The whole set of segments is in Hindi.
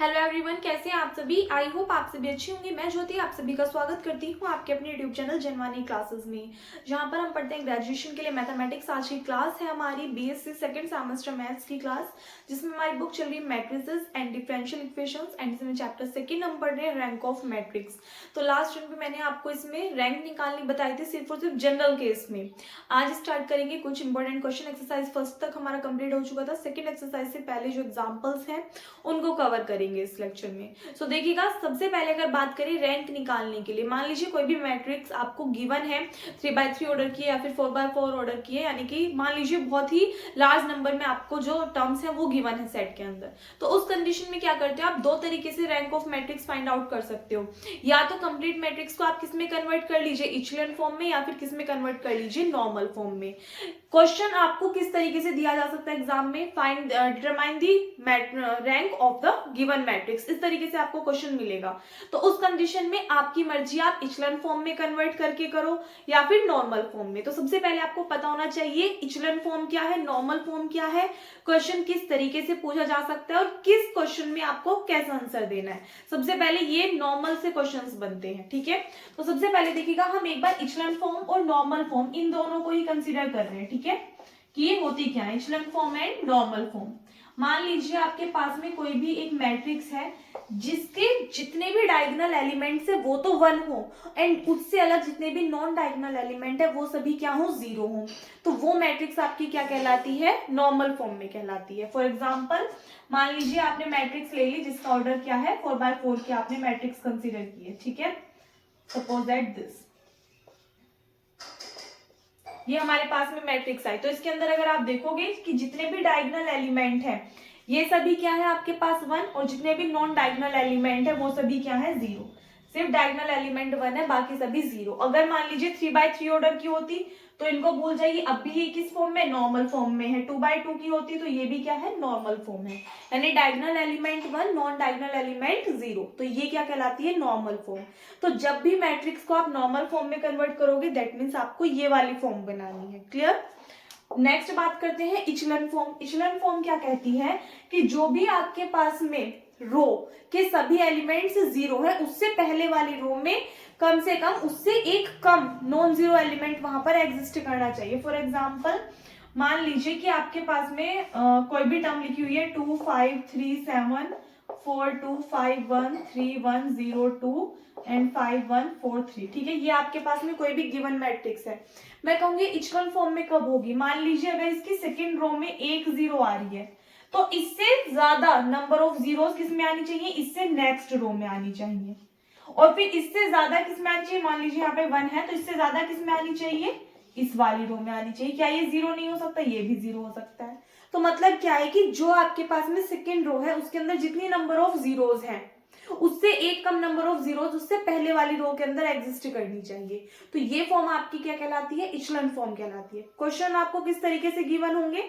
हेलो एवरीवन, कैसे हैं आप सभी। आई होप आप सभी अच्छे होंगे। मैं ज्योति आप सभी का स्वागत करती हूँ आपके अपने यूट्यूब चैनल जनवानी क्लासेस में, जहाँ पर हम पढ़ते हैं ग्रेजुएशन के लिए मैथमेटिक्स। आज की क्लास है हमारी बीएससी सेकंड सेमेस्टर मैथ्स की क्लास, जिसमें हमारी बुक चल रही है matrices and differential equations and इसमें चैप्टर सेकंड हम पढ़ रहे हैं रैंक ऑफ मैट्रिक्स। तो लास्ट टाइम पे मैंने आपको इसमें रैंक निकालनी बताई थी सिर्फ और सिर्फ जनरल केस में। आज स्टार्ट करेंगे कुछ इंपॉर्टेंट क्वेश्चन। एक्सरसाइज फर्स्ट तक हमारा कंप्लीट हो चुका था। सेकंड एक्सरसाइज से पहले जो एग्जांपल्स हैं उनको कवर करेंगे इस लेक्चर में। सो देखिएगा, सबसे पहले अगर बात करें रैंक निकालने के लिए, मान लीजिए कोई भी मैट्रिक्स आपको गिवन है 3x3 ऑर्डर की है या फिर 4x4 ऑर्डर की है, यानी कि मान लीजिए बहुत ही लार्ज नंबर में आपको जो टर्म्स है वो गिवन है सेट के अंदर। तो उस कंडीशन में क्या करते हो आप, दो तरीके से rank of matrix find out कर सकते हो। या तो कंप्लीट मैट्रिक्स को आप किस में कन्वर्ट कर लीजिए, इचेलन फॉर्म में, या फिर किस में कन्वर्ट कर लीजिए, नॉर्मल फॉर्म में। क्वेश्चन आपको किस तरीके से दिया जा सकता है एग्जाम में, find determine the rank of the given matrix, इस तरीके से आपको क्वेश्चन मिलेगा। तो उस कंडीशन में आपकी मर्जी, आप इचेलन फॉर्म में कन्वर्ट करके करो या फिर नॉर्मल फॉर्म में। तो सबसे पहले आपको पता होना चाहिए इचेलन फॉर्म क्या है, नॉर्मल फॉर्म क्या है, क्वेश्चन किस तरीके से पूछा जा सकता है और किस क्वेश्चन में आपको कैसा आंसर देना है। सबसे पहले ये नॉर्मल से क्वेश्चंस बनते हैं, ठीक है। तो सबसे पहले देखिएगा, हम एक बार इचेलन फॉर्म और नॉर्मल फॉर्म इन दोनों को ही कंसीडर कर रहे हैं, ठीक है, कि ये होती क्या है, echelon form and normal form. मान लीजिए आपके पास में कोई भी एक मैट्रिक्स है जिसके जितने भी डायगोनल एलिमेंट्स है वो तो 1 हो एंड उससे अलग जितने भी नॉन डायगोनल एलिमेंट है वो सभी क्या हो, 0 हो। तो वो मैट्रिक्स आपकी क्या कहलाती है, नॉर्मल फॉर्म में कहलाती है। फॉर एग्जांपल मान लीजिए आपने मैट्रिक्स ले ली जिसका ऑर्डर क्या है 4x4 की आपने मैट्रिक्स कंसीडर की है, ठीक है। सपोज दैट दिस, ये हमारे पास में मैट्रिक्स आई। तो इसके अंदर अगर आप देखोगे कि जितने भी डायगोनल एलिमेंट हैं ये सभी क्या है आपके पास 1, और जितने भी नॉन डायगोनल एलिमेंट है वो सभी क्या है, 0। सिर्फ डायगोनल एलिमेंट 1 है, बाकी सभी 0। अगर मान लीजिए 3x3 ऑर्डर की होती तो इनको भूल जाइए, अब भी ये किस फॉर्म में, नॉर्मल फॉर्म में है। 2x2 की होती तो ये भी क्या है, नॉर्मल फॉर्म है, यानी diagonal element 1, non diagonal element 0। तो ये क्या कहलाती है, नॉर्मल फॉर्म। तो जब भी मैट्रिक्स को आप नॉर्मल फॉर्म में कन्वर्ट करोगे दैट मीन्स आपको ये वाली फॉर्म बनानी है। क्लियर। नेक्स्ट बात करते हैं इचेलन फॉर्म। इचेलन फॉर्म क्या कहती है कि जो भी आपके पास में रो के सभी एलिमेंट्स 0 है, उससे पहले वाली रो में कम से कम उससे एक कम नॉन जीरो एलिमेंट वहां पर एग्जिस्ट करना चाहिए। फॉर एग्जाम्पल मान लीजिए कि आपके पास में कोई भी टर्म लिखी हुई है 2 5 3 7 4 2 5 1 3 1 0 2 एंड 5 1 4 3, ठीक है। ये आपके पास में कोई भी गिवन मैट्रिक्स है। मैं कहूंगी इचेलन फॉर्म में कब होगी, मान लीजिए अगर इसकी सेकेंड रो में एक 0 आ रही है तो इससे ज्यादा नंबर ऑफ जीरोस किस में आनी चाहिए, इससे नेक्स्ट रो में आनी चाहिए। और फिर इससे ज्यादा किस में आनी चाहिए, मान लीजिए यहाँ पे 1 है तो इससे ज्यादा किस में आनी चाहिए, इस वाली रो में आनी चाहिए। क्या ये 0 नहीं हो सकता, ये भी 0 हो सकता है। तो मतलब क्या है कि जो आपके पास में सेकेंड रो है उसके अंदर जितनी नंबर ऑफ जीरोस हैं उससे एक कम नंबर ऑफ जीरोस उससे पहले वाली रो के अंदर एग्जिस्ट करनी चाहिए। तो ये फॉर्म आपकी क्या कहलाती है, इचेलन फॉर्म कहलाती है। क्वेश्चन आपको किस तरीके से गिवन होंगे,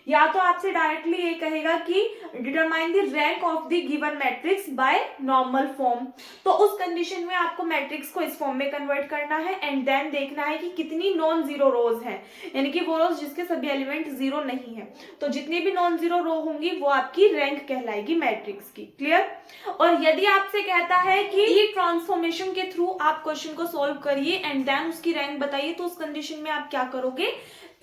या तो आपसे डायरेक्टली ये कहेगा कि determine the rank of the given matrix by normal form. तो उस कंडीशन में आपको मैट्रिक्स को इस फॉर्म में कन्वर्ट करना है एंड देन देखना है कि कितनी नॉन जीरो रोज हैं, यानी कि वो रोज जिसके सभी एलिमेंट 0 नहीं है। तो जितनी भी नॉन जीरो रो होंगी वो आपकी रैंक कहलाएगी मैट्रिक्स की। क्लियर। और यदि आपसे कहता है कि ये ट्रांसफॉर्मेशन के थ्रू आप क्वेश्चन को सॉल्व करिए एंड देन उसकी रैंक बताइए, तो उस कंडीशन में आप क्या करोगे,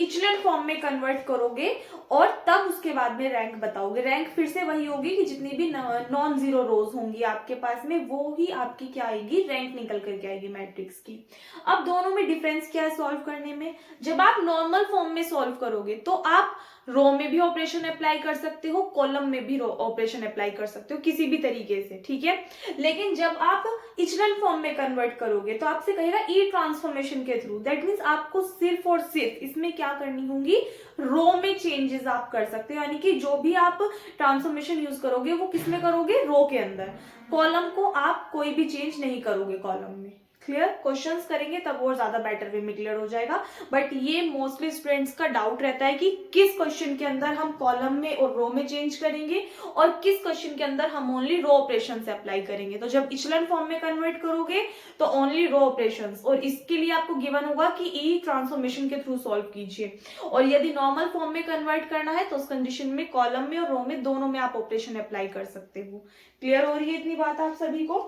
इचेलन फॉर्म में कन्वर्ट करोगे और तब उसके बाद में रैंक बताओगे। रैंक फिर से वही होगी कि जितनी भी नॉन जीरो रोज होंगी आपके पास में वो ही आपकी क्या आएगी, रैंक निकल करके आएगी मैट्रिक्स की। अब दोनों में डिफरेंस क्या है सॉल्व करने में, जब आप नॉर्मल फॉर्म में सॉल्व करोगे तो आप रो में भी ऑपरेशन अप्लाई कर सकते हो, कॉलम में भी ऑपरेशन अप्लाई कर सकते हो, किसी भी तरीके से, ठीक है। लेकिन जब आप इचेलन फॉर्म में कन्वर्ट करोगे तो आपसे कहेगा ई ट्रांसफॉर्मेशन के थ्रू, दैट मीन्स आपको सिर्फ और सिर्फ इसमें क्या करनी होंगी, रो में चेंजेस आप कर सकते हो, यानी कि जो भी आप ट्रांसफॉर्मेशन यूज करोगे वो किस में करोगे, रो के अंदर। कॉलम को आप कोई भी चेंज नहीं करोगे कॉलम में। क्लियर, क्वेश्चंस करेंगे तब और ज्यादा बेटर वे में क्लियर हो जाएगा। बट ये मोस्टली स्टूडेंट्स का डाउट रहता है कि किस क्वेश्चन के अंदर हम कॉलम में और रो में चेंज करेंगे और किस क्वेश्चन के अंदर हम ओनली रो ऑपरेशन से अप्लाई करेंगे। तो जब इचलन फॉर्म में कन्वर्ट करोगे तो ओनली रो ऑपरेशन, और इसके लिए आपको गिवन होगा कि ई ट्रांसफॉर्मेशन के थ्रू सॉल्व कीजिए। और यदि नॉर्मल फॉर्म में कन्वर्ट करना है तो उस कंडीशन में कॉलम में और रो में दोनों में आप ऑपरेशन अप्लाई कर सकते हो। क्लियर हो रही है इतनी बात आप सभी को?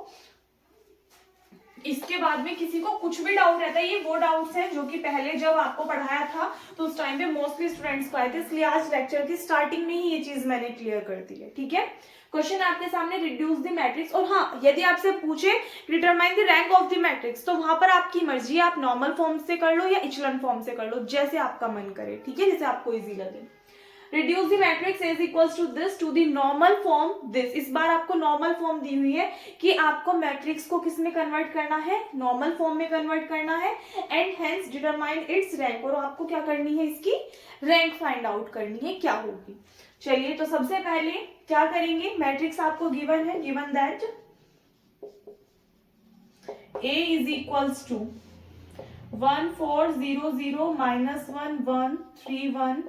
इसके बाद में किसी को कुछ भी डाउट रहता है, ये वो डाउट्स हैं जो कि पहले जब आपको पढ़ाया था तो उस टाइम पे मोस्टली स्टूडेंट्स को आए थे, इसलिए आज लेक्चर की स्टार्टिंग में ही ये चीज मैंने क्लियर कर दी है। ठीक है, क्वेश्चन आपके सामने, रिड्यूस द मैट्रिक्स। और हाँ, यदि आपसे पूछे determine the rank of the matrix, तो वहां पर आपकी मर्जी, आप नॉर्मल फॉर्म से कर लो या इचलन फॉर्म से कर लो, जैसे आपका मन करे। ठीक है, जैसे आपको इजी लगे। reduce the matrix is equals to this to the normal form this। इस बार आपको नॉर्मल फॉर्म दी हुई है कि आपको मैट्रिक्स को किस में कन्वर्ट करना है, नॉर्मल फॉर्म में कन्वर्ट करना है, and hence determine its rank. और आपको क्या करनी है, इसकी रैंक फाइंड आउट करनी है क्या होगी। चलिए, तो सबसे पहले क्या करेंगे, मैट्रिक्स आपको गिवन है, given that A is equals to 1 4 0 0 minus 1 1 3 1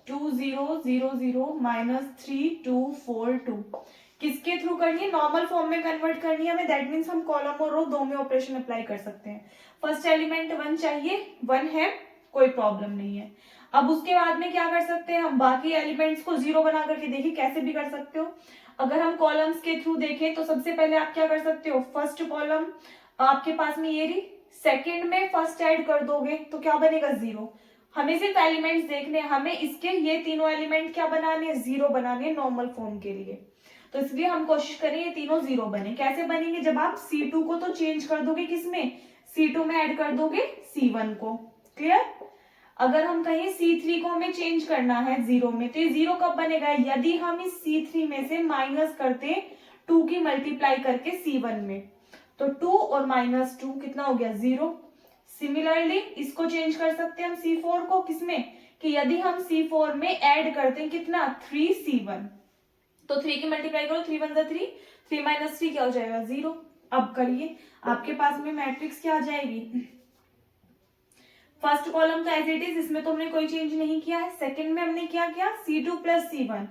2 0 0 0 minus 3 2 4 2। किसके थ्रू करनी है, नॉर्मल फॉर्म में कन्वर्ट करनी है हमें। दैट मीन्स हम कॉलम और रो दो में ऑपरेशन अप्लाई कर सकते हैं। फर्स्ट एलिमेंट 1 चाहिए, 1 है, कोई प्रॉब्लम नहीं है। अब उसके बाद में क्या कर सकते हैं, हम बाकी एलिमेंट्स को 0 बना करके देखिए कैसे भी कर सकते हो। अगर हम कॉलम्स के थ्रू देखें तो सबसे पहले आप क्या कर सकते हो, फर्स्ट कॉलम आपके पास में ये रही, सेकेंड में फर्स्ट ऐड कर दोगे तो क्या बनेगा, 0। हमें सिर्फ एलिमेंट्स देखने, हमें इसके ये तीनों एलिमेंट क्या बनाने, 0 बनाने नॉर्मल फॉर्म के लिए। तो इसलिए हम कोशिश करें ये तीनों 0 बने। कैसे बनेंगे, जब आप C2 को तो चेंज कर दोगे किसमें, C2 में ऐड कर दोगे C1 को। क्लियर, अगर हम कहें C3 को हमें चेंज करना है 0 में, तो ये 0 कब बनेगा, यदि हम इस C3 में से माइनस करते 2 की मल्टीप्लाई करके C1 में, तो 2 और माइनस 2 कितना हो गया, 0। सिमिलरली इसको चेंज कर सकते हैं हम C4 को किसमें, कि यदि हम C4 में ऐड करते हैं कितना, 3C1, तो 3 की मल्टीप्लाई करो, 3 1 3, 3 माइनस 3 क्या हो जाएगा, 0। अब करिए, आपके पास में मैट्रिक्स क्या आ जाएगी, फर्स्ट कॉलम तो एज इट इज, इसमें तो हमने कोई चेंज नहीं किया है। सेकंड में हमने क्या किया, C2 plus C1,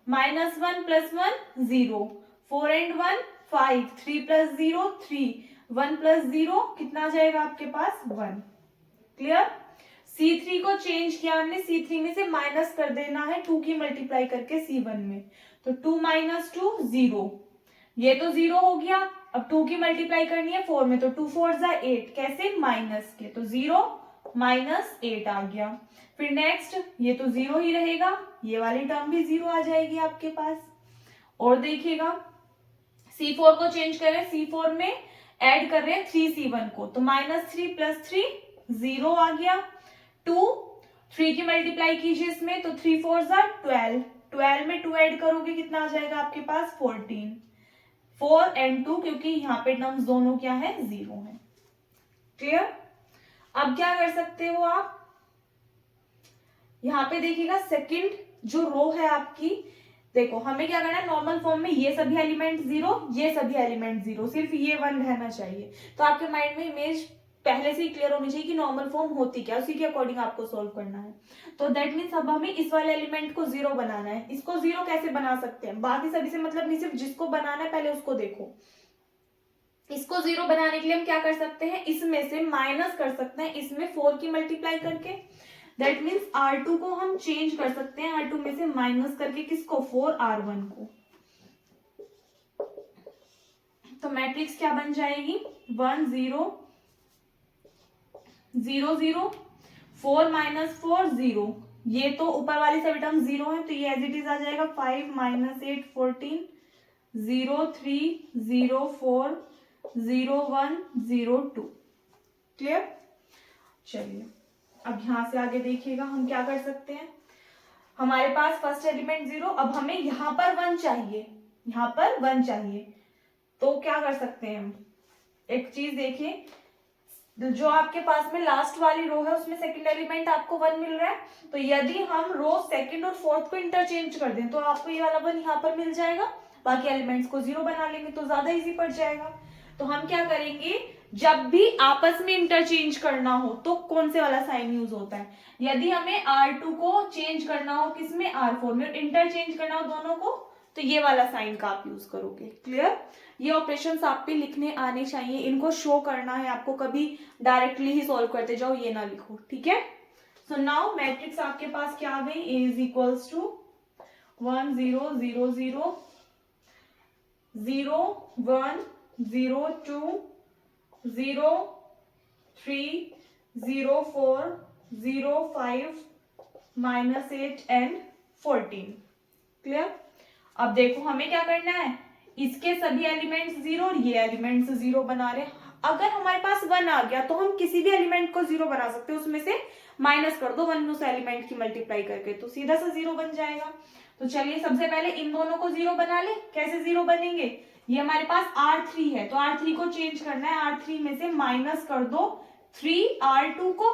minus 1 plus 1 0, 4 and 1 5, 3 plus 0 3, 1 plus 0 कितना आ जाएगा आपके पास, 1। क्लियर, C3 को चेंज किया हमने, C3 में से माइनस कर देना है 2 की मल्टीप्लाई करके C1 में, तो 2 माइनस 2 0, ये तो 0 हो गया। अब 2 की मल्टीप्लाई करनी है 4 में, तो 2 4 जा 8, कैसे, माइनस के, तो 0 माइनस 8 आ गया। फिर नेक्स्ट, ये तो 0 ही रहेगा, ये वाली टर्म भी 0 आ जाएगी आपके पास। और देखिएगा, C4 को चेंज करें, C4 में ऐड कर रहे हैं 3C1 को, तो माइनस 3 प्लस 3 0 आ गया। 2 3 की मल्टीप्लाई कीजिए इसमें, तो 3 4 जा 12, 12 में 2 ऐड करोगे कितना आ जाएगा आपके पास, 14। 4 एंड 2, क्योंकि यहाँ पे टर्म्स दोनों क्या है, 0 है। क्लियर, अब क्या कर सकते हो आप, यहाँ पे देखिएगा सेकंड जो रो है आपकी, देखो हमें क्या करना है, नॉर्मल फॉर्म में ये सभी एलिमेंट 0, ये सभी एलिमेंट 0, सिर्फ ये 1 रहना चाहिए। तो आपके माइंड में इमेज पहले से ही क्लियर होनी चाहिए कि नॉर्मल फॉर्म होती क्या, उसी के अकॉर्डिंग आपको सोल्व करना है। तो दैट मीन्स अब हमें इस वाले एलिमेंट को 0 बनाना है। इसको 0 कैसे बना सकते हैं, बाकी सभी से मतलब नहीं, सिर्फ जिसको बनाना है पहले उसको देखो। इसको 0 बनाने के लिए हम क्या कर सकते हैं, इसमें से माइनस कर सकते हैं, इसमें 4 की मल्टीप्लाई करके। दैट मीन्स R2 को हम चेंज कर सकते हैं, R2 में से माइनस करके किसको, 4 R1 को। तो मैट्रिक्स क्या बन जाएगी, 1 0 0 0, 4 माइनस 4 0, ये तो ऊपर वाली सभी टर्म 0 है, तो ये एज इट इज आ जाएगा 5 माइनस 8 14, 0 3 0 4 0 1 0 2। क्लियर, चलिए अब यहां से आगे देखिएगा हम क्या कर सकते हैं। हमारे पास फर्स्ट एलिमेंट 0, अब हमें यहां पर 1 चाहिए, यहां पर 1 चाहिए, तो क्या कर सकते हैं हम, एक चीज देखिए, जो आपके पास में लास्ट वाली रो है उसमें सेकंड एलिमेंट आपको 1 मिल रहा है, तो यदि हम रो सेकंड और फोर्थ को इंटरचेंज कर दें तो आपको ये वाला 1 यहाँ पर मिल जाएगा, बाकी एलिमेंट्स को 0 बना लेंगे तो ज्यादा इजी पड़ जाएगा। तो हम क्या करेंगे, जब भी आपस में इंटरचेंज करना हो तो कौन से वाला साइन यूज होता है, यदि हमें R2 को चेंज करना हो किसमें, R4 में, इंटरचेंज करना हो दोनों को, तो ये वाला साइन का आप यूज करोगे। क्लियर? ये ऑपरेशंस आप पे लिखने आने चाहिए, इनको शो करना है आपको, कभी डायरेक्टली ही सॉल्व करते जाओ, ये ना लिखो, ठीक है। सो नाउ मैट्रिक्स आपके पास क्या आ गई, A is equals to 1 0 0 0 0 1 0 2 0 3 0 4 0 5 -8 and 14। Clear? अब देखो हमें क्या करना है, इसके सभी एलिमेंट्स 0 और ये एलिमेंट्स 0 बना रहे हैं। अगर हमारे पास 1 आ गया तो हम किसी भी एलिमेंट को 0 बना सकते हैं, उसमें से माइनस कर दो 1 उस एलिमेंट की मल्टीप्लाई करके, तो सीधा सा 0 बन जाएगा। तो चलिए सबसे पहले इन दोनों को 0 बना ले। कैसे 0 बनेंगे, ये हमारे पास R3 है तो R3 को चेंज करना है, R3 में से माइनस कर दो 3 R2 को,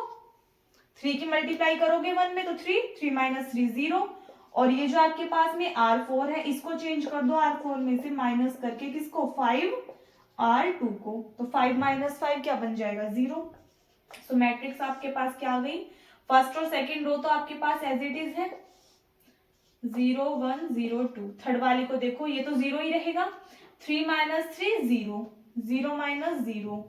3 की मल्टीप्लाई करोगे 1 में तो 3 माइनस 3 0, और ये जो आपके पास में R4 है इसको चेंज कर दो, R4 में से माइनस करके किसको, 5 R2 को, तो 5 माइनस 5 क्या बन जाएगा, 0। तो मैट्रिक्स आपके पास क्या आ गई, फर्स्ट और सेकंड रो तो आपके पास एज इट इज है 0 1 0 2, थर्ड वाली को देखो ये तो 0 ही रहेगा, 3 माइनस 3 0, 0 माइनस 0,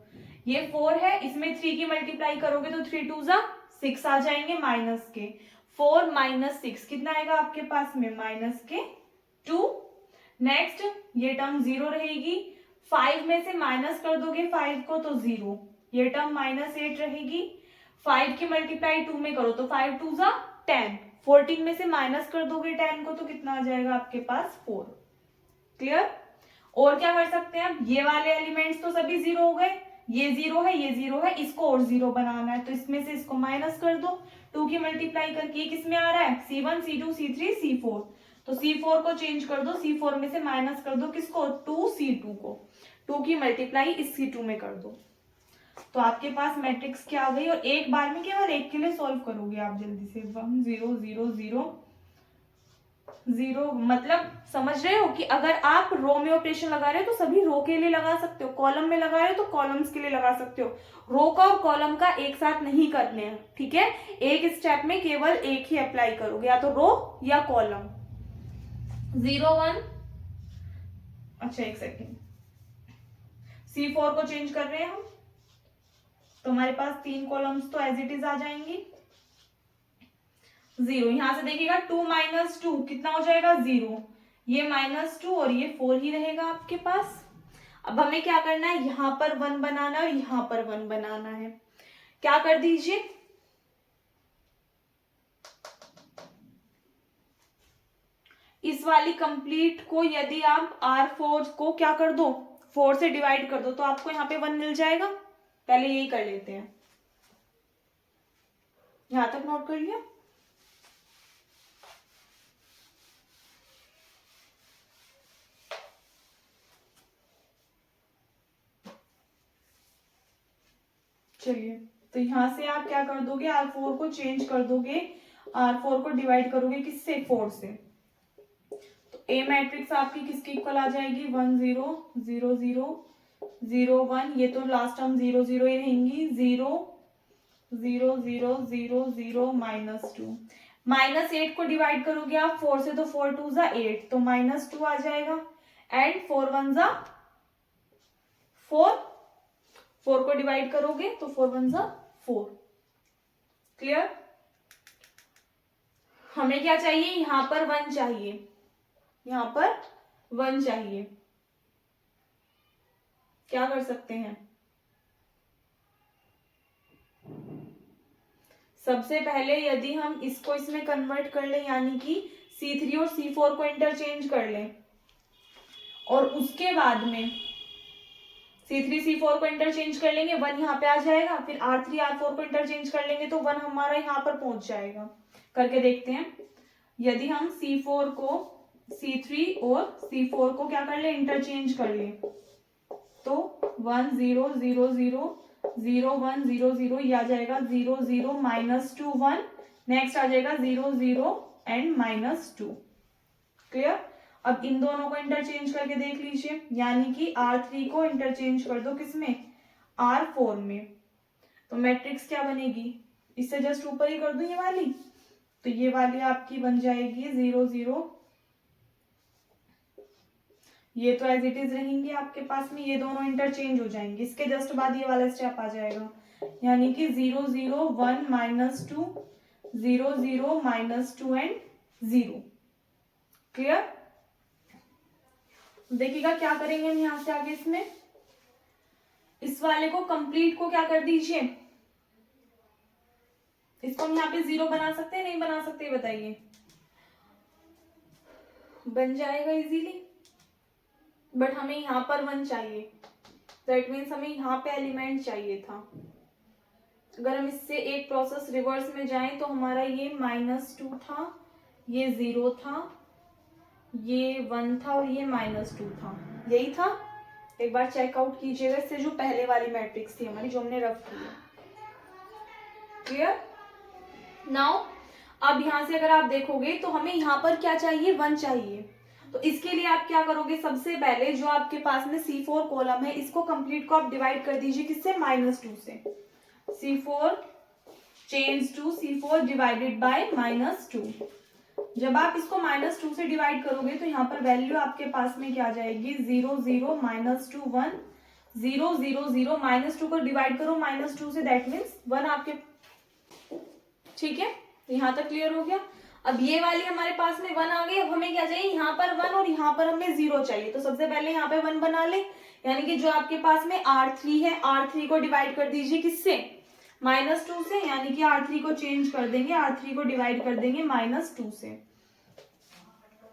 ये 4 है, इसमें 3 की मल्टीप्लाई करोगे तो 3 2 जा 6 आ जाएंगे माइनस के, 4 माइनस 6 कितना आएगा आपके पास में, माइनस के 2। नेक्स्ट ये टर्म 0 रहेगी, 5 में से माइनस कर दोगे 5 को तो 0, ये टर्म -8 रहेगी, 5 की मल्टीप्लाई 2 में करो तो 5 2 जा 10, 14 में से माइनस कर दोगे 10 को तो कितना आ जाएगा आपके पास 4। क्लियर? और क्या कर सकते हैं, ये वाले एलिमेंट्स तो सभी 0 हो गए, ये 0 है ये 0 है, इसको और 0 बनाना है तो इसमें से इसको माइनस कर दो, 2 की मल्टीप्लाई करके किस में आ रहा है, C1 C2 C3 C4, तो C4 को चेंज कर दो, C4 में से माइनस कर दो किसको, 2 C2 को, 2 की मल्टीप्लाई इस C2 में कर दो, तो आपके पास मैट्रिक्स क्या आ गई। और एक बार में केवल एक के लिए सॉल्व करोगे आप जल्दी से, 1 0 0 0 0, मतलब समझ रहे हो कि अगर आप रो में ऑपरेशन लगा रहे हो तो सभी रो के लिए लगा सकते हो, कॉलम में लगा रहे हो तो कॉलम्स के लिए लगा सकते हो, रो का और कॉलम का एक साथ नहीं करने हैं, ठीक है। एक स्टेप में केवल एक ही अप्लाई करोगे, या तो रो या कॉलम। 0 1, अच्छा एक सेकेंड, C4 को चेंज कर रहे हैं हम, तो हमारे पास 3 कॉलम्स तो एज इट इज आ जाएंगी, 0, यहां से देखिएगा 2 माइनस 2 कितना हो जाएगा, 0, ये -2 और ये 4 ही रहेगा आपके पास। अब हमें क्या करना है, यहां पर 1 बनाना है और यहां पर 1 बनाना है, क्या कर दीजिए, इस वाली कंप्लीट को यदि आप R4 को क्या कर दो, 4 से डिवाइड कर दो तो आपको यहाँ पे 1 मिल जाएगा। पहले यही कर लेते हैं, यहां तक नोट कर लिया। चलिए तो यहां से आप क्या कर दोगे, R4 को चेंज कर दोगे, R4 को डिवाइड करोगे किससे, 4 से, तो ए मैट्रिक्स आपकी किसकी इक्वल आ जाएगी, 1 0 0 0 0 1, ये तो लास्ट टर्म 0 0 ही रहेंगी, 0 0 0 0 0 -2, -8 को डिवाइड करोगे आप 4 से तो 4 2 जा 8, तो -2 आ जाएगा, एंड 4 1 जा 4, 4 को डिवाइड करोगे तो 4 1 जा 4। क्लियर? हमें क्या चाहिए, यहां पर 1 चाहिए, यहां पर 1 चाहिए, क्या कर सकते हैं, सबसे पहले यदि हम इसको इसमें कन्वर्ट कर लें, यानी कि C3 और C4 को इंटरचेंज कर लें, और उसके बाद में C3 C4 को इंटरचेंज कर लेंगे, 1 यहाँ पे आ जाएगा, फिर R3 R4 को इंटरचेंज कर लेंगे तो 1 हमारा यहाँ पर पहुंच जाएगा। करके देखते हैं, यदि हम C4 को C3 और C4 को क्या कर ले, इंटरचेंज कर ले, तो 1 0 0 0 0 1 0 0 ये आ जाएगा, 0 0 -2 1, नेक्स्ट आ जाएगा 0 0 एंड -2। क्लियर? अब इन दोनों को इंटरचेंज करके देख लीजिए, यानी कि R3 को इंटरचेंज कर दो किसमें, R4 में, तो मैट्रिक्स क्या बनेगी, इससे जस्ट ऊपर ही कर दूं ये वाली, तो ये वाली आपकी बन जाएगी 0 0, ये तो एज इट इज रहेंगे आपके पास में, ये दोनों इंटरचेंज हो जाएंगे, इसके जस्ट बाद ये वाला स्टेप आ जाएगा, यानी कि 0 0 1 -2 0 0 -2 एंड 0। क्लियर? देखिएगा क्या करेंगे हम यहां से आगे, इसमें इस वाले को कंप्लीट को क्या कर दीजिए, इसको हम यहाँ पे 0 बना सकते हैं, नहीं बना सकते बताइए, बन जाएगा इजीली, बट हमें यहाँ पर 1 चाहिए, दैट मीन्स हमें यहाँ पे एलिमेंट चाहिए था। अगर हम इससे एक प्रोसेस रिवर्स में जाएं तो हमारा ये -2 था, ये 0 था, ये 1 था और ये -2 था, यही था। एक बार चेकआउट कीजिएगा इससे जो पहले वाली मैट्रिक्स थी हमारी, जो हमने रफ की है। क्लियर? नाउ अब यहां से अगर आप देखोगे तो हमें यहाँ पर क्या चाहिए, 1 चाहिए, तो इसके लिए आप क्या करोगे, सबसे पहले जो आपके पास में C4 कॉलम है, इसको कंप्लीट को आप डिवाइड कर दीजिए किससे, -2 से, C4 change to C4 divided by -2। जब आप इसको -2 से डिवाइड करोगे तो यहाँ पर वैल्यू आपके पास में क्या आ जाएगी, 0 0 -2 1 0 0 0, -2 को डिवाइड करो -2 से, दैट मीन्स 1 आपके, ठीक है, यहाँ तक क्लियर हो गया। अब ये वाली हमारे पास में 1 आ गई, अब हमें क्या चाहिए, यहाँ पर 1 और यहाँ पर हमें 0 चाहिए, तो सबसे पहले यहाँ पे 1 बना ले, यानी कि जो आपके पास में R3 है, R3 को डिवाइड कर दीजिए किससे, -2 से, यानी कि R3 को चेंज कर देंगे, R3 को डिवाइड कर देंगे -2 से।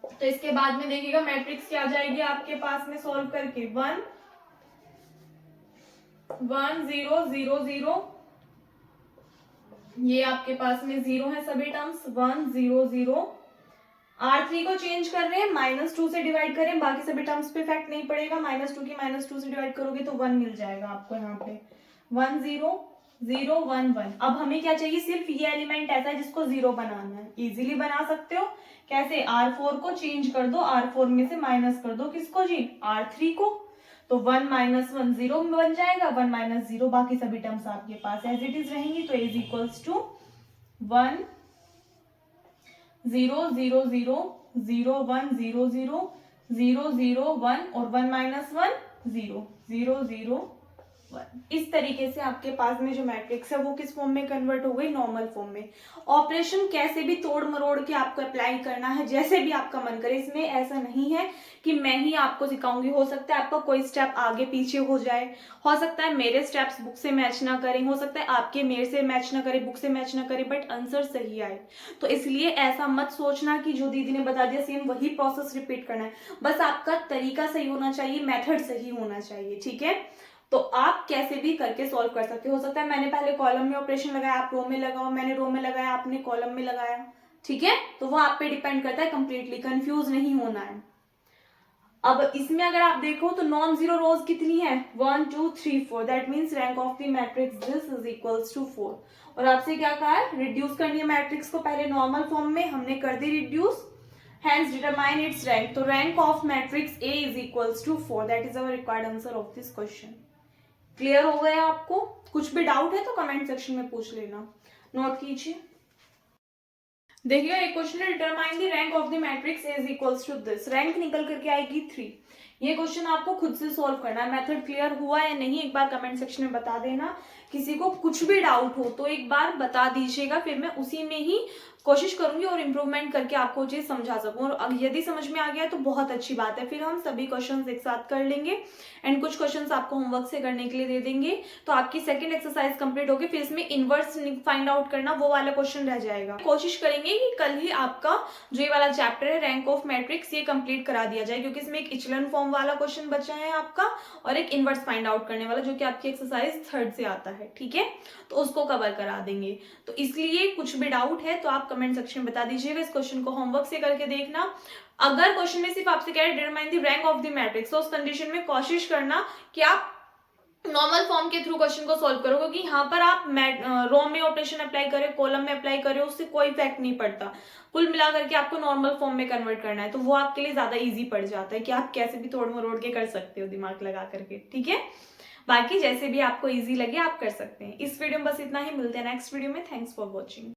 तो इसके बाद में देखिएगा मैट्रिक्स क्या आ जाएगी आपके पास में सॉल्व करके, 1 1 0 0 0, ये आपके पास में 0 है सभी टर्म्स, 1 0 0, R3 को चेंज कर रहे हैं, -2 से डिवाइड करें, बाकी सभी टर्म्स पे इफेक्ट नहीं पड़ेगा, -2 की -2 से डिवाइड करोगे तो 1 मिल जाएगा आपको यहाँ पे, 1 0 0 1 1। अब हमें क्या चाहिए, सिर्फ ये एलिमेंट ऐसा है जिसको 0 बनाना है, इजीली बना सकते हो, कैसे, R4 को चेंज कर दो, R4 में से माइनस कर दो किसको जी, R3 को, तो 1 -1 0 में बन जाएगा, 1 -0, बाकी सभी टर्म्स आपके पास एज इट इज रहेंगी, तो इज इक्वल्स टू 1 0 0 0 0 1 0 0 0 0 1 और 1 -1 0 0 0 1। इस तरीके से आपके पास में जो मैट्रिक्स है वो किस फॉर्म में कन्वर्ट हो गई, नॉर्मल फॉर्म में। ऑपरेशन कैसे भी तोड़ मरोड़ के आपको अप्लाई करना है, जैसे भी आपका मन करे, इसमें ऐसा नहीं है कि मैं ही आपको सिखाऊंगी, हो सकता है आपका कोई स्टेप आगे पीछे हो जाए, हो सकता है मेरे स्टेप्स बुक से मैच ना करें, हो सकता है आपके मेरे से मैच ना करे, बुक से मैच ना करे, बट आंसर सही आए। तो इसलिए ऐसा मत सोचना कि जो दीदी ने बता दिया सेम वही प्रोसेस रिपीट करना है, बस आपका तरीका सही होना चाहिए, मेथड सही होना चाहिए, ठीक है। तो आप कैसे भी करके सॉल्व कर सकते हो सकता है मैंने पहले कॉलम में ऑपरेशन लगाया, आप रो में लगाओ, मैंने रो में लगाया, आपने कॉलम में लगाया, ठीक है, तो वो आप पे डिपेंड करता है, कंप्लीटली कंफ्यूज नहीं होना है। अब इसमें अगर आप देखो तो नॉन जीरो रोज कितनी है, 1 2 3 4, that means rank of the matrix this is equals to 4। और आपसे क्या कहा है, रिड्यूस करनी है मैट्रिक्स को, पहले नॉर्मल फॉर्म में हमने कर दी reduce, hence determine its rank, तो rank of matrix A is equals to 4, that is our required answer of this question। Clear हो गया आपको? कुछ भी डाउट है तो कमेंट सेक्शन में पूछ लेना, नोट कीजिए। देखिए एक क्वेश्चन है, determine the rank of the matrix is equals to this, rank निकल करके आएगी 3। ये क्वेश्चन आपको खुद से सॉल्व करना है, मेथड क्लियर हुआ या नहीं एक बार कमेंट सेक्शन में बता देना। किसी को कुछ भी डाउट हो तो एक बार बता दीजिएगा, फिर मैं उसी में ही कोशिश करूंगी और इम्प्रूवमेंट करके आपको चीज समझा सकूं। और यदि समझ में आ गया तो बहुत अच्छी बात है, फिर हम सभी क्वेश्चंस एक साथ कर लेंगे एंड कुछ क्वेश्चंस आपको होमवर्क से करने के लिए दे देंगे, तो आपकी सेकंड एक्सरसाइज कंप्लीट होगी। फिर इसमें इनवर्स फाइंड आउट करना, वो वाला क्वेश्चन रह जाएगा। कोशिश करेंगे कि कल ही आपका जो ये वाला चैप्टर है रैंक ऑफ मैट्रिक्स ये कंप्लीट करा दिया जाए, क्योंकि इसमें एक इचलन फॉर्म वाला क्वेश्चन बचा है आपका और एक इनवर्स फाइंड आउट करने वाला, जो कि आपकी एक्सरसाइज 3rd से आता है, ठीक है, तो उसको कवर करा देंगे। तो इसलिए कुछ भी डाउट है तो आप कमेंट सेक्शन में बता दीजिएगा, इस क्वेश्चन को होमवर्क से करके देखना। अगर क्वेश्चन में सिर्फ आपसे कह रहे determine the rank of the matrix, तो उस कंडीशन में कोशिश करना कि आप नॉर्मल फॉर्म के थ्रू क्वेश्चन को सॉल्व करो, क्योंकि यहाँ पर आप रो में ऑपरेशन अप्लाई करें, कॉलम में अप्लाई करें, उससे कोई इफेक्ट नहीं पड़ता। कुल मिला करके आपको नॉर्मल फॉर्म में कन्वर्ट करना है, तो वो आपके लिए ज्यादा इजी पड़ जाता है कि आप कैसे भी तोड़ मरोड़ के कर सकते हो दिमाग लगा करके, ठीक है। बाकी जैसे भी आपको इजी लगे आप कर सकते हैं। इस वीडियो में बस इतना ही, मिलते हैं नेक्स्ट वीडियो में। Thanks for watching.